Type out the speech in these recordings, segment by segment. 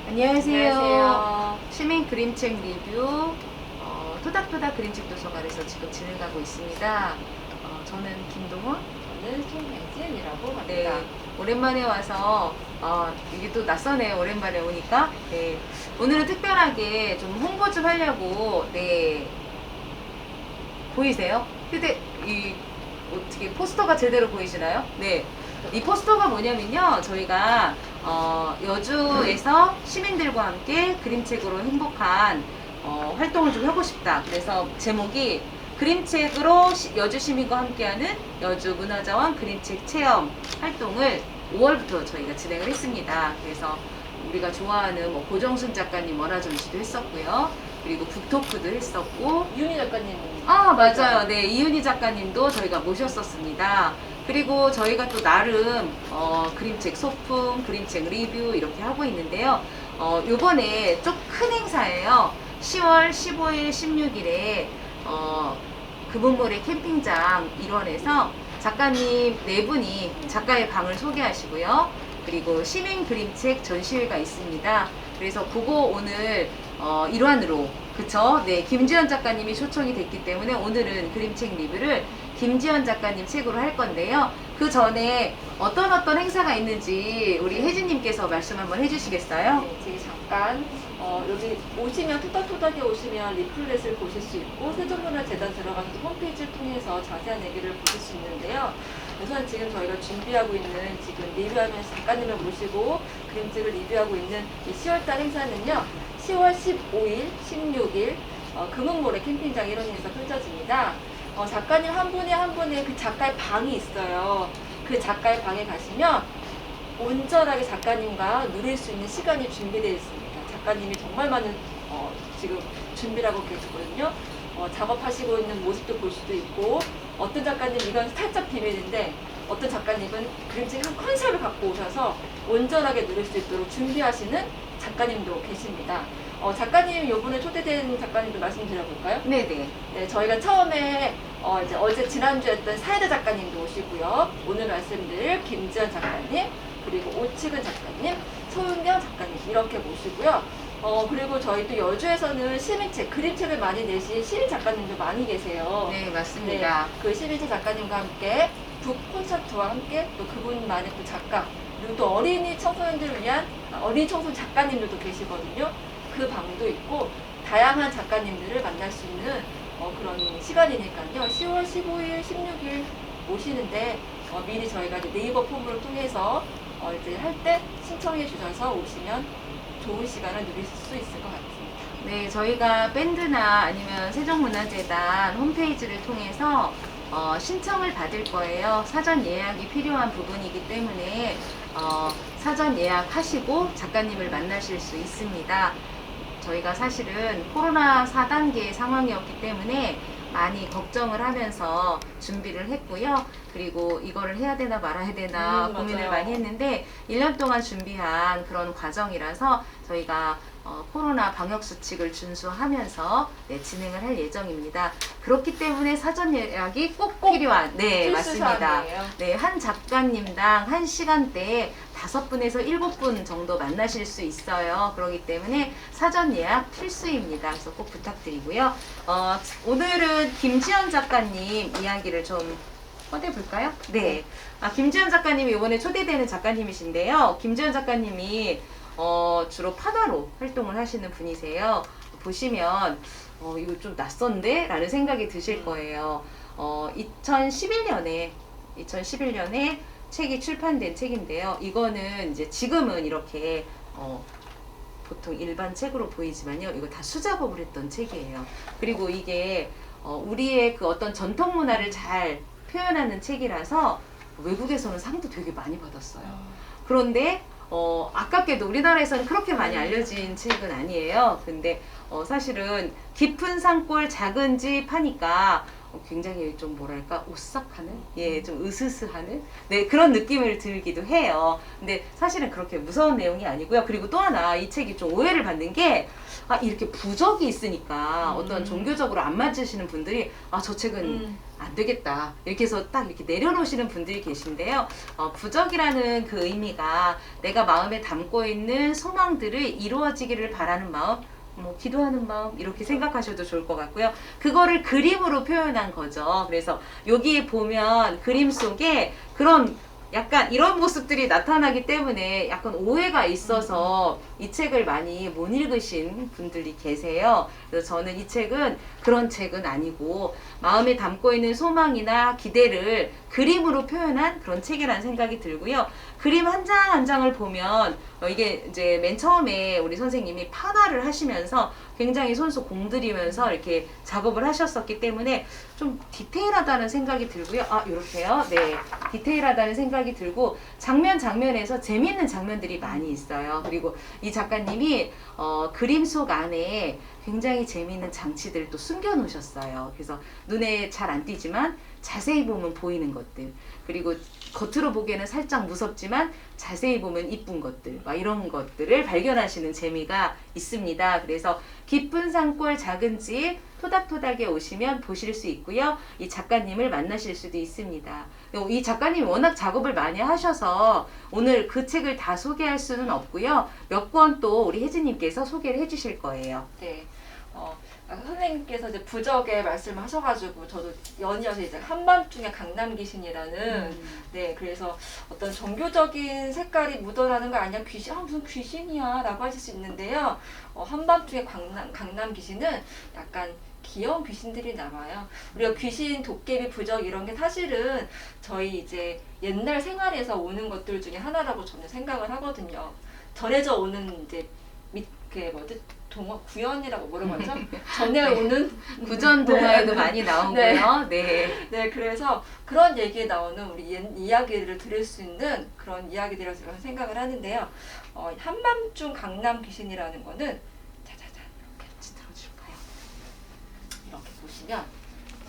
안녕하세요. 안녕하세요. 시민 그림책 리뷰 토닥토닥 그림책 도서관에서 지금 진행하고 있습니다. 저는 김동원. 저는 송혜진이라고 합니다. 네, 오랜만에 와서 이게 또 낯서네요. 오랜만에 오니까. 네, 오늘은 특별하게 좀 홍보 좀 하려고. 네, 보이세요? 이 어떻게 포스터가 제대로 보이시나요? 네. 이 포스터가 뭐냐면요. 저희가 여주에서 시민들과 함께 그림책으로 행복한 활동을 좀 하고 싶다. 그래서 제목이 그림책으로 여주 시민과 함께하는 여주 문화자원 그림책 체험 활동을 5월부터 저희가 진행을 했습니다. 그래서 우리가 좋아하는 고정순 작가님 월화전시도 했었고요. 그리고 북토크도 했었고. 이윤희 작가님. 맞아요. 네, 이윤희 작가님도 저희가 모셨었습니다. 그리고 저희가 또 나름 그림책 소품, 그림책 리뷰 이렇게 하고 있는데요. 요번에 좀 큰 행사예요. 10월 15일, 16일에 금은모래 캠핑장 일원에서 작가님 4분이 작가의 방을 소개하시고요. 그리고 시민 그림책 전시회가 있습니다. 그래서 그거 오늘 일환으로, 그쵸? 네, 김지연 작가님이 초청이 됐기 때문에 오늘은 그림책 리뷰를 김지연 작가님 책으로 할 건데요. 그 전에 어떤 행사가 있는지 우리 혜진님께서 말씀 한번 해주시겠어요? 네, 제가 잠깐 여기 오시면 토닥토닥에 오시면 리플렛을 보실 수 있고 세종문화재단 들어가서 홈페이지를 통해서 자세한 얘기를 보실 수 있는데요. 우선 지금 저희가 준비하고 있는 지금 리뷰하면서 작가님을 모시고 그림책을 리뷰하고 있는 이 10월달 행사는요. 10월 15일, 16일 금은모래 캠핑장 1호에서 펼쳐집니다. 작가님 한 분에 한 분의 그 작가의 방이 있어요. 그 작가의 방에 가시면 온전하게 작가님과 누릴 수 있는 시간이 준비되어 있습니다. 작가님이 정말 많은 지금 준비를 하고 계시거든요. 작업하시고 있는 모습도 볼 수도 있고, 어떤 작가님 이건 살짝 비밀인데 어떤 작가님은 그림책 한 컨셉을 갖고 오셔서 온전하게 누릴 수 있도록 준비하시는 작가님도 계십니다. 작가님 요번에 초대된 작가님도 말씀드려볼까요? 네네. 네, 저희가 처음에 이제 어제 지난주에 했던 사이드 작가님도 오시고요. 오늘 말씀드릴 김지연 작가님, 그리고 오치근 작가님, 소은경 작가님 이렇게 모시고요. 그리고 저희 또 여주에서는 시민책, 그림책을 많이 내신 시민 작가님도 많이 계세요. 네, 맞습니다. 네, 그 시민책 작가님과 함께 북 콘서트와 함께 또 그분만의 또 작가, 그리고 또 어린이 청소년들을 위한 어린이 청소년 작가님들도 계시거든요. 그 방도 있고 다양한 작가님들을 만날 수 있는 그런 시간이니까요. 10월 15일, 16일 오시는데 미리 저희가 이제 네이버 폼을 통해서 이제 할 때 신청해 주셔서 오시면 좋은 시간을 누릴 수 있을 것 같습니다. 네, 저희가 밴드나 아니면 세종문화재단 홈페이지를 통해서 신청을 받을 거예요. 사전 예약이 필요한 부분이기 때문에 사전 예약하시고 작가님을 만나실 수 있습니다. 저희가 사실은 코로나 4단계 상황이었기 때문에 많이 걱정을 하면서 준비를 했고요. 그리고 이거를 해야 되나 말아야 되나 고민을 맞아요. 많이 했는데 1년 동안 준비한 그런 과정이라서 저희가 코로나 방역 수칙을 준수하면서 진행을 할 예정입니다. 그렇기 때문에 사전 예약이 꼭 필요한, 네, 필수 맞습니다. 사항이에요. 네, 한 작가님당 한 시간대에 5분에서 7분 정도 만나실 수 있어요. 그렇기 때문에 사전 예약 필수입니다. 그래서 꼭 부탁드리고요. 오늘은 김지연 작가님 이야기를 좀 꺼내볼까요? 네. 김지연 작가님이 이번에 초대되는 작가님이신데요. 김지연 작가님이 주로 판화로 활동을 하시는 분이세요. 보시면 이거 좀 낯선데? 라는 생각이 드실 거예요. 2011년에 책이 출판된 책인데요. 이거는 이제 지금은 이렇게 보통 일반 책으로 보이지만요. 이거 다 수작업을 했던 책이에요. 그리고 이게 우리의 그 어떤 전통 문화를 잘 표현하는 책이라서 외국에서는 상도 되게 많이 받았어요. 그런데 아깝게도 우리나라에서는 그렇게 많이 알려진 책은 아니에요. 근데 사실은 깊은 산골 작은 집 하니까 굉장히 좀 뭐랄까 오싹하는, 좀 으스스하는 그런 느낌을 들기도 해요. 근데 사실은 그렇게 무서운 내용이 아니고요. 그리고 또 하나 이 책이 좀 오해를 받는 게 이렇게 부적이 있으니까 어떤 종교적으로 안 맞으시는 분들이 저 책은 안 되겠다. 이렇게 해서 딱 이렇게 내려놓으시는 분들이 계신데요. 부적이라는 그 의미가 내가 마음에 담고 있는 소망들을 이루어지기를 바라는 마음, 뭐 기도하는 마음 이렇게 생각하셔도 좋을 것 같고요. 그거를 그림으로 표현한 거죠. 그래서 여기에 보면 그림 속에 그런 약간 이런 모습들이 나타나기 때문에 약간 오해가 있어서 이 책을 많이 못 읽으신 분들이 계세요. 그래서 저는 이 책은 그런 책은 아니고 마음에 담고 있는 소망이나 기대를 그림으로 표현한 그런 책이라는 생각이 들고요. 그림 한 장 한 장을 보면 이게 이제 맨 처음에 우리 선생님이 판화를 하시면서 굉장히 손수 공들이면서 이렇게 작업을 하셨었기 때문에 좀 디테일하다는 생각이 들고요. 아, 이렇게요. 네. 디테일하다는 생각이 들고 장면 장면에서 재미있는 장면들이 많이 있어요. 그리고 이 작가님이 그림 속 안에 굉장히 재미있는 장치들을 또 숨겨 놓으셨어요. 그래서 눈에 잘 안 띄지만 자세히 보면 보이는 것들, 그리고 겉으로 보기에는 살짝 무섭지만 자세히 보면 이쁜 것들, 막 이런 것들을 발견하시는 재미가 있습니다. 그래서 깊은 산골 작은 집 토닥토닥에 오시면 보실 수 있고요. 이 작가님을 만나실 수도 있습니다. 이 작가님이 워낙 작업을 많이 하셔서 오늘 그 책을 다 소개할 수는 없고요. 몇 권 또 우리 혜진님께서 소개를 해주실 거예요. 네. 선생님께서 이제 부적의 말씀을 하셔가지고 저도 연이어서 이제 한밤중에 강남 귀신이라는 네, 그래서 어떤 종교적인 색깔이 묻어나는 거 아니야, 귀신, 무슨 귀신이야 라고 하실 수 있는데요. 한밤중에 강남 귀신은 약간 귀여운 귀신들이 나와요. 우리가 귀신, 도깨비, 부적 이런 게 사실은 저희 이제 옛날 생활에서 오는 것들 중에 하나라고 저는 생각을 하거든요. 전해져 오는 이제 그게 뭐지? 구연이라고 뭐라고 하죠? 전에 오는 구전 동화에도 많이 나오고요. 네. 네, 그래서 그런 얘기에 나오는 우리 이야기를 들을 수 있는 그런 이야기들이라고 제가 생각을 하는데요. 한밤중 강남 귀신이라는 거는 짜자잔 이렇게 같이 들어줄까요? 이렇게 보시면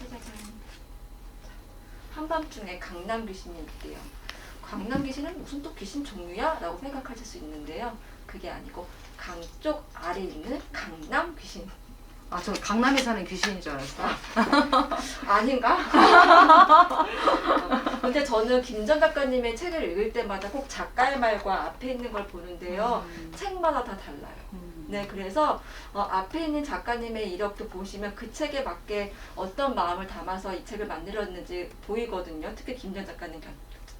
짜자잔 한밤중에 강남 귀신이 있대요. 강남 귀신은 무슨 또 귀신 종류야? 라고 생각하실 수 있는데요. 그게 아니고 강 쪽 아래에 있는 강남 귀신. 아, 저 강남에 사는 귀신인 줄 알았어요. 아닌가? 근데 저는 김전 작가님의 책을 읽을 때마다 꼭 작가의 말과 앞에 있는 걸 보는데요. 책마다 다 달라요. 네, 그래서 앞에 있는 작가님의 이력도 보시면 그 책에 맞게 어떤 마음을 담아서 이 책을 만들었는지 보이거든요. 특히 김전 작가님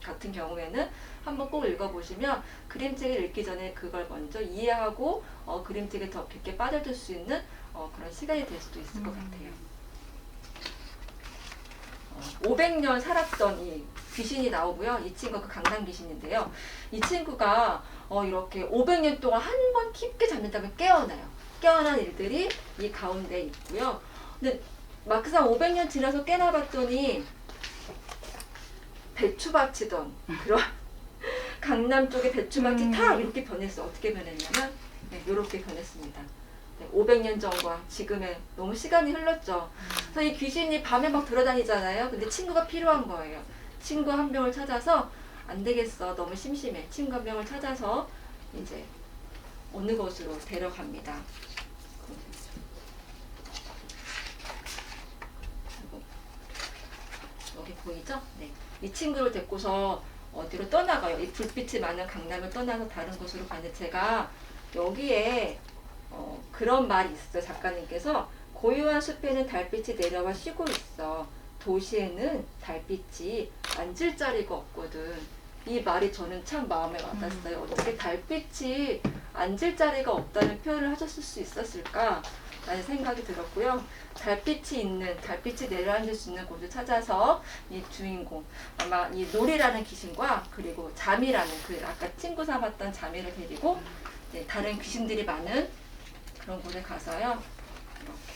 같은 경우에는 한번 꼭 읽어보시면 그림책을 읽기 전에 그걸 먼저 이해하고 그림책에 더 깊게 빠져들 수 있는 그런 시간이 될 수도 있을 것 같아요. 500년 살았던 이 귀신이 나오고요. 이 친구가 그 강남 귀신인데요. 이 친구가 이렇게 500년 동안 한 번 깊게 잠든다면 깨어나요. 깨어난 일들이 이 가운데 있고요. 근데 막상 500년 지나서 깨어나봤더니 배추밭이던 그런 강남 쪽에 배추밭이 다 이렇게 변했어. 어떻게 변했냐면 네, 이렇게 변했습니다. 네, 500년 전과 지금의 너무 시간이 흘렀죠. 그래서 이 귀신이 밤에 막 돌아다니잖아요. 근데 친구가 필요한 거예요. 친구 한 명을 찾아서 안 되겠어. 너무 심심해. 친구 한 명을 찾아서 이제 어느 곳으로 데려갑니다. 여기 보이죠? 네. 이 친구를 데리고서 어디로 떠나가요. 이 불빛이 많은 강남을 떠나서 다른 곳으로 가는데 제가 여기에 그런 말이 있어요. 작가님께서 고요한 숲에는 달빛이 내려와 쉬고 있어. 도시에는 달빛이 앉을 자리가 없거든. 이 말이 저는 참 마음에 와닿았어요. 어떻게 달빛이 앉을 자리가 없다는 표현을 하셨을 수 있었을까? 라는 생각이 들었고요. 달빛이 내려앉을 수 있는 곳을 찾아서 이 주인공, 아마 이 놀이라는 귀신과 그리고 자미라는 그 아까 친구 삼았던 자미를 데리고 다른 귀신들이 많은 그런 곳에 가서요. 이렇게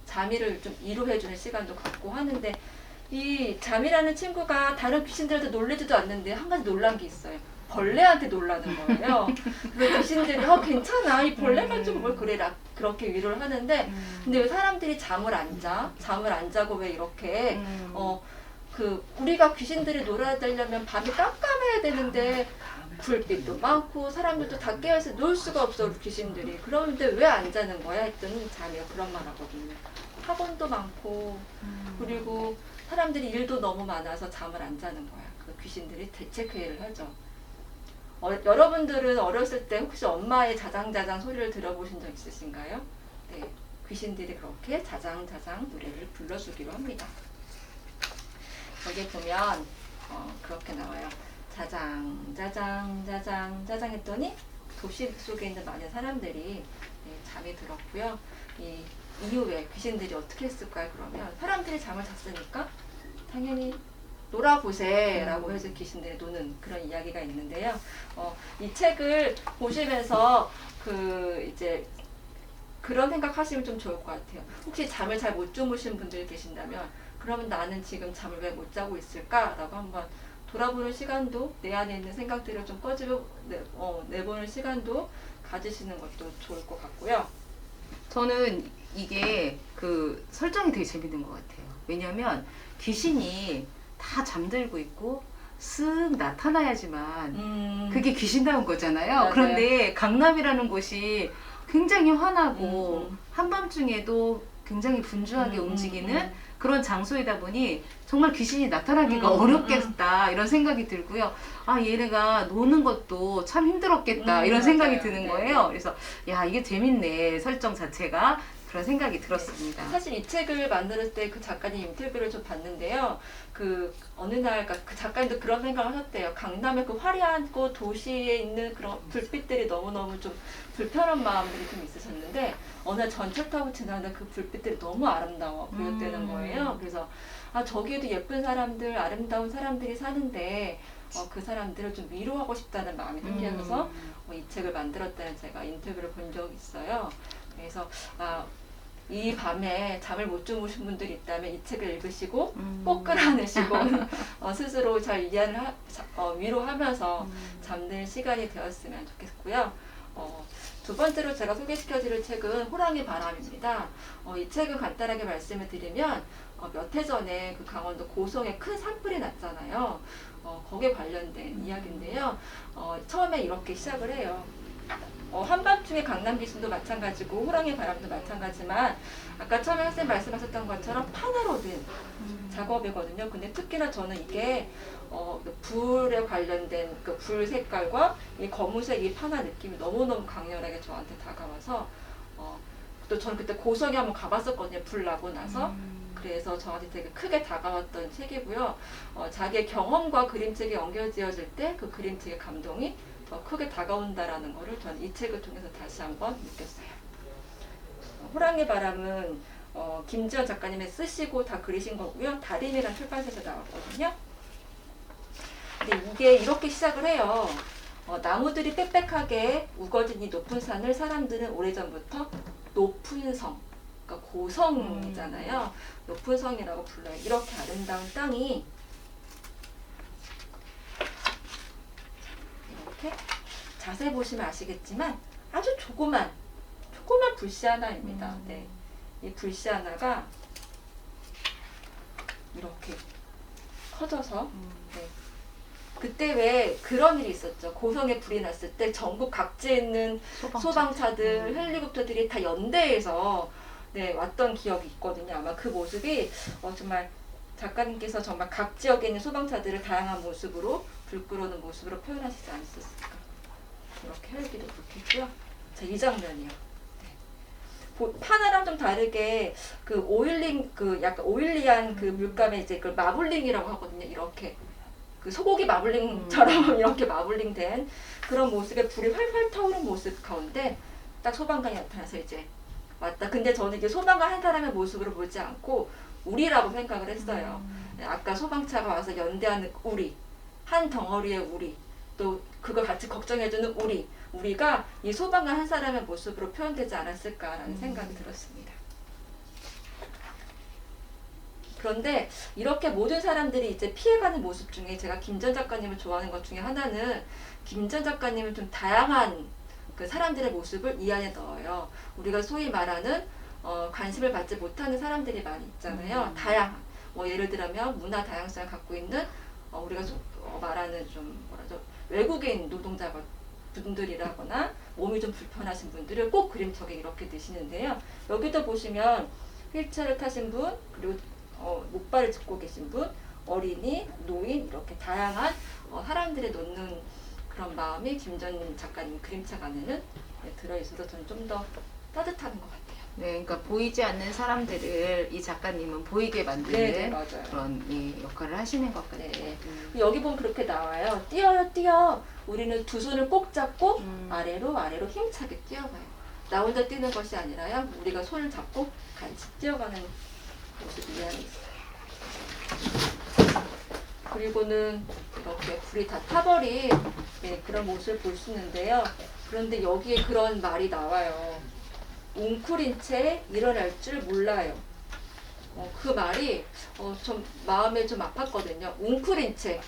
자미를 좀 위로해주는 시간도 갖고 하는데 이 자미라는 친구가 다른 귀신들한테 놀리지도 않는데 한 가지 놀란 게 있어요. 벌레한테 놀라는 거예요. 그래서 귀신들이 괜찮아. 이 벌레만 좀 뭘 그래라. 그렇게 위로를 하는데 근데 왜 사람들이 잠을 안 자? 잠을 안 자고 왜 이렇게 우리가 귀신들이 놀아다니려면 밤이 깜깜해야 되는데 불빛도 많고 사람들도 다 깨어서 놀 수가 없어 귀신들이. 그런데 왜 안 자는 거야? 했더니 자미가 그런 말 하거든요. 학원도 많고 그리고 사람들이 일도 너무 많아서 잠을 안 자는 거야. 그 귀신들이 대책회의를 하죠. 여러분들은 어렸을 때 혹시 엄마의 자장자장 소리를 들어보신 적 있으신가요? 네, 귀신들이 그렇게 자장자장 노래를 불러주기로 합니다. 여기 보면 그렇게 나와요. 자장, 자장, 자장, 자장 했더니 도시 속에 있는 많은 사람들이 잠이 들었고요. 이 이후에 귀신들이 어떻게 했을까요? 그러면 사람들이 잠을 잤으니까 당연히 놀아보세 라고 해서 귀신들이 노는 그런 이야기가 있는데요. 이 책을 보시면서 이제 그런 생각 하시면 좀 좋을 것 같아요. 혹시 잠을 잘 못 주무신 분들이 계신다면 그러면 나는 지금 잠을 왜 못 자고 있을까라고 한번 돌아보는 시간도, 내 안에 있는 생각들을 좀 내보는 시간도 가지시는 것도 좋을 것 같고요. 저는 이게 그 설정이 되게 재밌는 것 같아요. 왜냐면 귀신이 다 잠들고 있고 쓱 나타나야지만 그게 귀신다운 거잖아요. 맞아요. 그런데 강남이라는 곳이 굉장히 환하고 한밤중에도 굉장히 분주하게 움직이는 그런 장소이다 보니 정말 귀신이 나타나기가 어렵겠다 이런 생각이 들고요. 아, 얘네가 노는 것도 참 힘들었겠다 이런 생각이 맞아요. 드는 네. 거예요. 그래서 야, 이게 재밌네, 설정 자체가. 그런 생각이 들었습니다. 사실 이 책을 만들 때 그 작가님 인터뷰를 좀 봤는데요. 어느 날 그 작가님도 그런 생각을 하셨대요. 강남의 그 화려한 도시에 있는 그런 불빛들이 너무너무 좀 불편한 마음들이 좀 있으셨는데 어느 날 전철 타고 지나는데 그 불빛들이 너무 아름다워 보였다는 거예요. 그래서 저기에도 예쁜 사람들, 아름다운 사람들이 사는데 그 사람들을 좀 위로하고 싶다는 마음이 생겨서 이 책을 만들었다는 제가 인터뷰를 본 적이 있어요. 그래서 이 밤에 잠을 못 주무신 분들이 있다면 이 책을 읽으시고 꼭 끌어안으시고 스스로 잘 이해를 위로하면서 잠드는 시간이 되었으면 좋겠고요. 두 번째로 제가 소개시켜드릴 책은 호랑이 바람입니다. 이 책은 간단하게 말씀을 드리면 몇 해 전에 그 강원도 고성에 큰 산불이 났잖아요. 거기에 관련된 이야기인데요. 처음에 이렇게 시작을 해요. 한밤중에 강남 귀신도 마찬가지고 호랑이 바람도 마찬가지만 아까 처음에 선생님 말씀하셨던 것처럼 판화로 된 작업이거든요. 근데 특히나 저는 이게 불에 관련된 그 불 색깔과 이 검은색 이 판화 느낌이 너무너무 강렬하게 저한테 다가와서 또 저는 그때 고성에 한번 가봤었거든요. 불 나고 나서. 그래서 저한테 되게 크게 다가왔던 책이고요. 자기의 경험과 그림책이 연결지어질 때 그 그림책의 감동이 더 크게 다가온다라는 것을 저는 이 책을 통해서 다시 한번 느꼈어요. 호랑이 바람은 김지연 작가님이 쓰시고 다 그리신 거고요. 다림이라는 출판사에서 나왔거든요. 근데 이게 이렇게 시작을 해요. 나무들이 빽빽하게 우거진 이 높은 산을 사람들은 오래전부터 높은 성, 그러니까 고성이잖아요. 높은 성이라고 불러요. 이렇게 아름다운 땅이 이렇게 자세히 보시면 아시겠지만 아주 조그만 불씨 하나입니다. 네, 이 불씨 하나가 이렇게 커져서 네. 그때 왜 그런 일이 있었죠. 고성에 불이 났을 때 전국 각지에 있는 소방차들, 헬리콥터들이 다 연대해서 네, 왔던 기억이 있거든요. 아마 그 모습이 정말 작가님께서 정말 각 지역에 있는 소방차들을 다양한 모습으로 불 끄러는 모습으로 표현하시지 않았을까. 이렇게 헬기도 그렇겠고요. 자, 이 장면이요. 네. 판화랑 좀 다르게 그 오일링 약간 오일리한 그 물감에 이제 그걸 마블링이라고 하거든요. 이렇게 그 소고기 마블링처럼 이렇게 마블링된 그런 모습에 불이 활활 타오르는 모습 가운데 딱 소방관이 나타나서 이제 왔다. 근데 저는 이게 소방관 한 사람의 모습으로 보지 않고 우리라고 생각을 했어요. 아까 소방차가 와서 연대하는 우리, 한 덩어리의 우리, 또 그걸 같이 걱정해주는 우리가 이 소방관 한 사람의 모습으로 표현되지 않았을까라는 생각이 들었습니다. 그런데 이렇게 모든 사람들이 이제 피해가는 모습 중에 제가 김전 작가님을 좋아하는 것 중에 하나는 김전 작가님은 좀 다양한 그 사람들의 모습을 이 안에 넣어요. 우리가 소위 말하는 관심을 받지 못하는 사람들이 많이 있잖아요. 다양한 예를 들면 문화 다양성을 갖고 있는 우리가 말하는 좀 외국인 노동자 분들이라거나 몸이 좀 불편하신 분들을 꼭 그림책에 이렇게 넣으시는데요. 여기도 보시면 휠체어를 타신 분, 그리고 목발을 짚고 계신 분, 어린이, 노인 이렇게 다양한 사람들이 놓는 그런 마음이 김전 작가님 그림책 안에는 들어있어서 저는 좀 더 따뜻한 것 같아요. 네, 그러니까 보이지 않는 사람들을 이 작가님은 보이게 만드는 네, 맞아요. 그런 역할을 하시는 것 같아요. 네. 여기 보면 그렇게 나와요. 뛰어요, 뛰어. 우리는 두 손을 꼭 잡고 아래로 힘차게 뛰어가요. 나 혼자 뛰는 것이 아니라요. 우리가 손을 잡고 같이 뛰어가는 모습이 이 안에 있어요. 그리고는 이렇게 불이 다 타버린 그런 모습을 볼 수 있는데요. 그런데 여기에 그런 말이 나와요. 웅크린 채 일어날 줄 몰라요. 그 말이 좀 마음에 좀 아팠거든요. 웅크린 채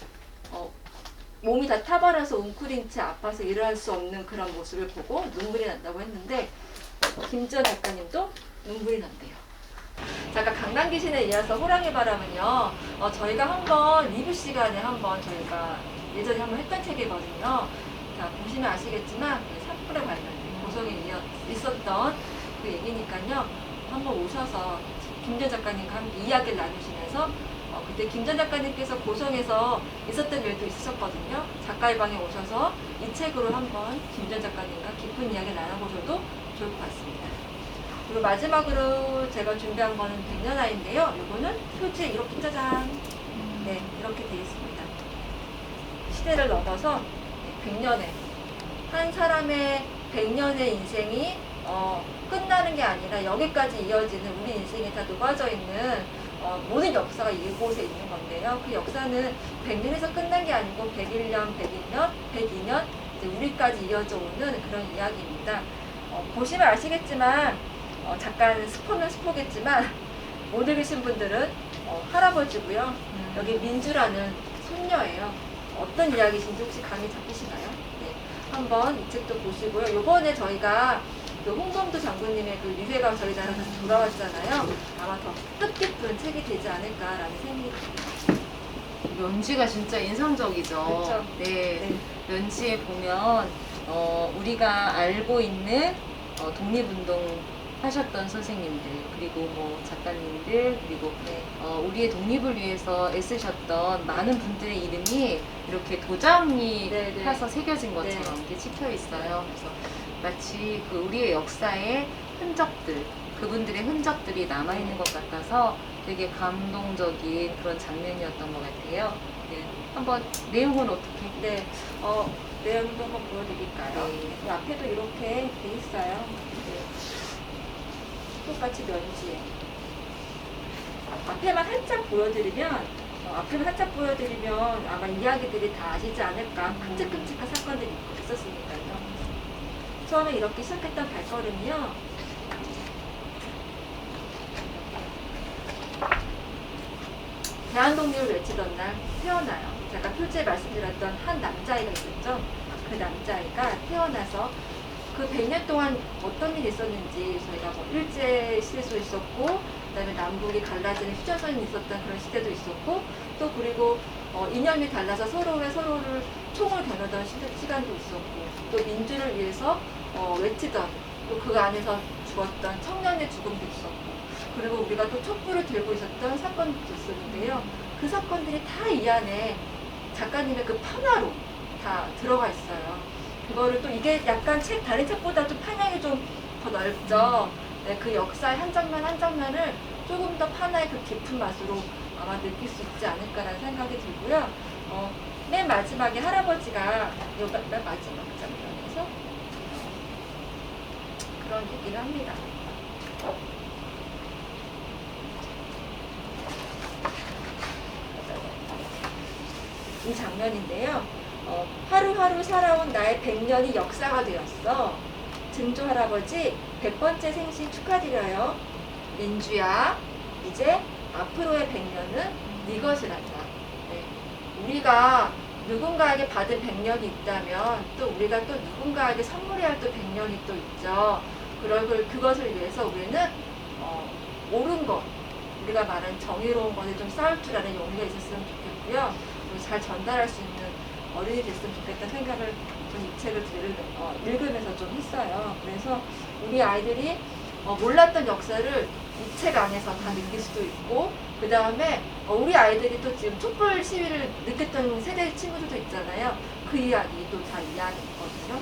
몸이 다 타버려서 웅크린 채 아파서 일어날 수 없는 그런 모습을 보고 눈물이 난다고 했는데 김전 작가님도 눈물이 난대요. 잠깐 강남귀신에 이어서 호랑이 바람은요. 저희가 한번 리뷰 시간에 한번 저희가 예전에 한번 했던 책이거든요. 자, 보시면 아시겠지만 삿불에 관련된 고성에 있었던 그 얘기니까요. 한번 오셔서 김전 작가님과 함께 이야기를 나누시면서 그때 김전 작가님께서 고성에서 있었던 일도 있으셨거든요. 작가의 방에 오셔서 이 책으로 한번 김전 작가님과 깊은 이야기를 나눠보셔도 좋을 것 같습니다. 그리고 마지막으로 제가 준비한 거는 백년아인데요. 이거는 표지에 이렇게 짜잔, 네, 이렇게 되어 있습니다. 시대를 넘어서 100년의 한 사람의 100년의 인생이 끝나는 게 아니라 여기까지 이어지는 우리 인생에 다 녹아져 있는 모든 역사가 이곳에 있는 건데요. 그 역사는 100년에서 끝난 게 아니고 101년, 102년, 102년 이제 우리까지 이어져 오는 그런 이야기입니다. 보시면 아시겠지만 잠깐 스포는 스포겠지만 못 읽으신 분들은 할아버지고요. 여기 민주라는 손녀예요. 어떤 이야기인지 혹시 감이 잡히시나요? 네, 한번 이 책도 보시고요. 요번에 저희가 그 홍범도 장군님의 그 유해가 저희 나라로 다시 돌아왔잖아요. 아마 더 뜻깊은 책이 되지 않을까라는 생각이 듭니다. 면지가 진짜 인상적이죠. 그렇죠. 네, 면지에 보면 우리가 알고 있는 독립운동 하셨던 선생님들, 그리고 뭐 작가님들, 그리고 우리의 독립을 위해서 애쓰셨던 많은 분들의 이름이 이렇게 도장이 타서 새겨진 것처럼 이렇게 찍혀 있어요. 그래서 마치 그 우리의 역사의 흔적들, 그분들의 흔적들이 남아있는 것 같아서 되게 감동적인 그런 장면이었던 것 같아요. 네, 한번 내용은 어떻게? 네, 내용도 한번 보여드릴까요? 네. 이 앞에도 이렇게 돼 있어요. 네. 똑같이 면지에 앞에만 살짝 보여드리면 아마 이야기들이 다 아시지 않을까. 끔찍끔찍한 사건들이 있었으니까요. 처음에 이렇게 시작했던 발걸음이요. 대한독립을 외치던 날 태어나요. 제가 표지에 말씀드렸던 한 남자아이가 있었죠. 그 남자아이가 태어나서 그 100년 동안 어떤 일이 있었는지 저희가 뭐 일제 시대도 있었고, 그다음에 남북이 갈라지는 휴전선이 있었던 그런 시대도 있었고, 또 그리고 이념이 달라서 서로를 총을 겨누던 시간도 있었고, 또 민주를 위해서 외치던, 또 그 안에서 죽었던 청년의 죽음도 있었고, 그리고 우리가 또 촛불을 들고 있었던 사건도 있었는데요. 그 사건들이 다 이 안에 작가님의 그 판화로 다 들어가 있어요. 그거를 또 이게 약간 다른 책보다 좀 판형이 좀 더 넓죠. 네, 그 역사의 한 장면 한 장면을 조금 더 판화의 그 깊은 맛으로 아마 느낄 수 있지 않을까라는 생각이 들고요. 맨 마지막에 할아버지가 맨 마지막 장면에서 그런 얘기를 합니다. 이 장면인데요. 하루하루 살아온 나의 100년이 역사가 되었어. 증조 할아버지 100번째 생신 축하드려요. 민주야, 이제 앞으로의 100년은 네 것이란다. 네. 우리가 누군가에게 받은 100년이 있다면 또 우리가 또 누군가에게 선물해야 할 또 100년이 또 있죠. 그것을 위해서 우리는 옳은 것, 우리가 말한 정의로운 것에 좀 싸울 줄 아는 용기가 있었으면 좋겠고요. 잘 전달할 수 있는 어른이 됐으면 좋겠다는 생각을 좀 이 책을 읽으면서 좀 했어요. 그래서 우리 아이들이 몰랐던 역사를 이 책 안에서 다 느낄 수도 있고, 그 다음에 우리 아이들이 또 지금 촛불 시위를 느꼈던 세대 친구들도 있잖아요. 그 이야기도 다 이해하는 거거든요.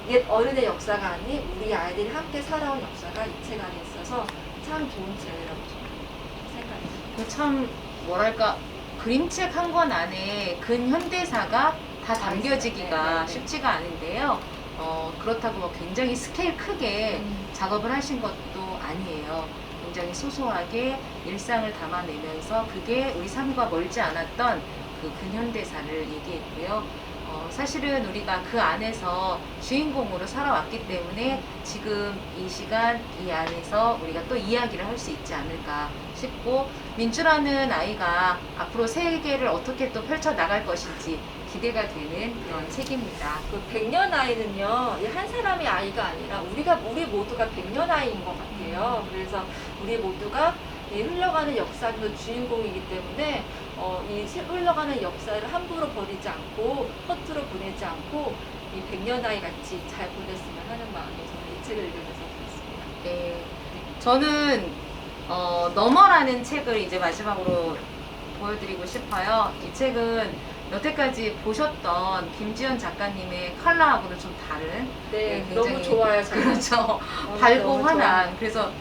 옛 어른의 역사가 아닌 우리 아이들이 함께 살아온 역사가 이 책 안에 있어서 참 좋은 책이라고 생각해요. 참 뭐랄까 그림책 한 권 안에 근현대사가 다 담겨지기가 네, 네. 쉽지가 않은데요. 그렇다고 뭐 굉장히 스케일 크게 작업을 하신 것도 아니에요. 굉장히 소소하게 일상을 담아내면서 그게 우리 삶과 멀지 않았던 그 근현대사를 얘기했고요. 사실은 우리가 그 안에서 주인공으로 살아왔기 때문에 지금 이 시간 이 안에서 우리가 또 이야기를 할 수 있지 않을까 싶고, 민주라는 아이가 앞으로 세계를 어떻게 또 펼쳐나갈 것인지 기대가 되는 그런 책입니다. 그 100년 아이는요, 이 한 사람의 아이가 아니라 우리 모두가 100년 아이인 것 같아요. 그래서 우리 모두가 이 흘러가는 역사도 주인공이기 때문에 이 흘러가는 역사를 함부로 버리지 않고 허투루 보내지 않고 이 100년 아이 같이 잘 보냈으면 하는 마음에서 이 책을 읽으면서 그랬습니다. 네, 저는 너머라는 책을 이제 마지막으로 보여드리고 싶어요. 이 책은 여태까지 보셨던 김지연 작가님의 컬러하고는 좀 다른, 네, 굉장히 너무 좋아요. 저는. 그렇죠. 밝고 너무 환한. 좋아요. 그래서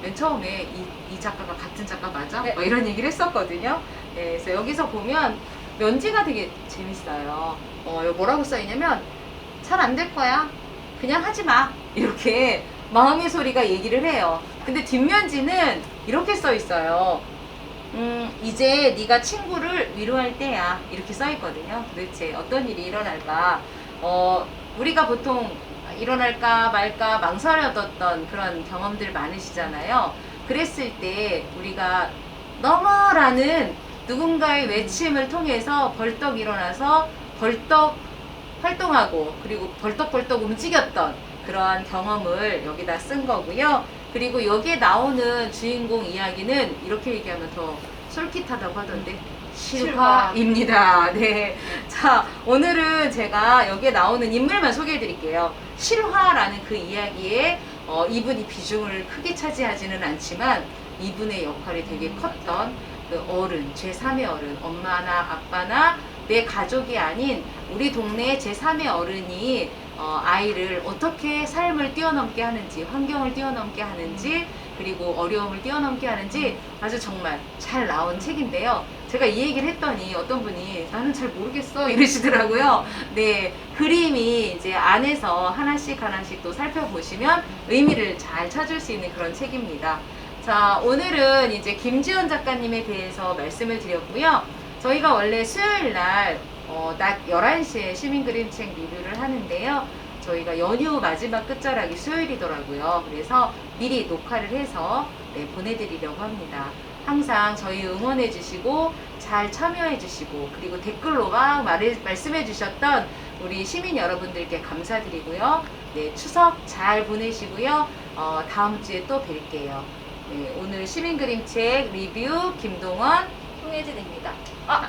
맨 처음에 이 작가가 같은 작가 맞아? 네. 뭐 이런 얘기를 했었거든요. 네, 그래서 여기서 보면 면지가 되게 재밌어요. 뭐라고 써있냐면 잘 안 될 거야. 그냥 하지 마. 이렇게 마음의 소리가 얘기를 해요. 근데 뒷면지는 이렇게 써 있어요. 이제 네가 친구를 위로할 때야. 이렇게 써 있거든요. 도대체 어떤 일이 일어날까? 우리가 보통 일어날까 말까 망설여뒀던 그런 경험들 많으시잖아요. 그랬을 때 우리가 너머라는 누군가의 외침을 통해서 벌떡 일어나서 벌떡 활동하고 그리고 벌떡벌떡 움직였던 그러한 경험을 여기다 쓴 거고요. 그리고 여기에 나오는 주인공 이야기는 이렇게 얘기하면 더 솔깃하다고 하던데 실화입니다. 네. 자, 오늘은 제가 여기에 나오는 인물만 소개해 드릴게요. 실화라는 그 이야기에 이분이 비중을 크게 차지하지는 않지만 이분의 역할이 되게 컸던 그 어른, 제3의 어른, 엄마나 아빠나 내 가족이 아닌 우리 동네의 제3의 어른이 아이를 어떻게 삶을 뛰어넘게 하는지, 환경을 뛰어넘게 하는지, 그리고 어려움을 뛰어넘게 하는지 아주 정말 잘 나온 책인데요. 제가 이 얘기를 했더니 어떤 분이 나는 잘 모르겠어 이러시더라고요. 네, 그림이 이제 안에서 하나씩 하나씩 또 살펴보시면 의미를 잘 찾을 수 있는 그런 책입니다. 자, 오늘은 이제 김지연 작가님에 대해서 말씀을 드렸고요. 저희가 원래 수요일 날 낮 11시에 시민그림책 리뷰를 하는데요. 저희가 연휴 마지막 끝자락이 수요일이더라고요. 그래서 미리 녹화를 해서 보내드리려고 합니다. 항상 저희 응원해 주시고 잘 참여해 주시고 그리고 댓글로 막 말씀해 주셨던 우리 시민 여러분들께 감사드리고요. 네, 추석 잘 보내시고요. 다음 주에 또 뵐게요. 네, 오늘 시민그림책 리뷰 김동원, 송혜진입니다.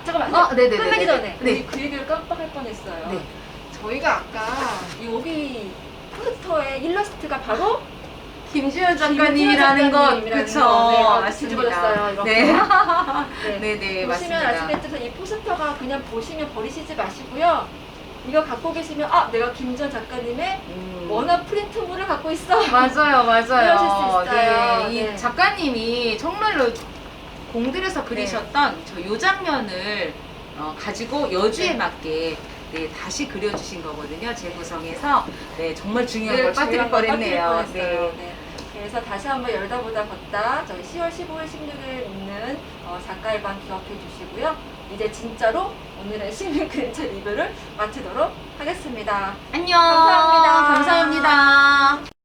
잠깐만. 네네네. 끝나기 전에 네. 그 얘기를 깜빡할 뻔했어요. 네. 저희가 아까 여기 포스터의 일러스트가 바로 김지연 작가님이라는 것, 그쵸? 맞습니다. 맞습니다. 이렇게. 네. 보시면 네네, 맞습니다. 아시겠지만 이 포스터가 그냥 보시면 버리시지 마시고요. 이거 갖고 계시면 내가 김지연 작가님의 원화 프린트물을 갖고 있어. 맞아요, 맞아요. 그러실 수 있어요. 네, 이 네. 작가님이 정말로 공들여서 그리셨던 저 요 장면을 가지고 여주에 맞게 다시 그려주신 거거든요. 재구성해서. 네, 정말 중요한 걸 빠뜨릴 뻔했네요. 네. 그래서 다시 한번 열다보다 걷다 저희 10월 15일 16일 있는 작가의 방 기억해 주시고요. 이제 진짜로 오늘의 시민그림책 리뷰를 마치도록 하겠습니다. 안녕. 감사합니다. 감사합니다.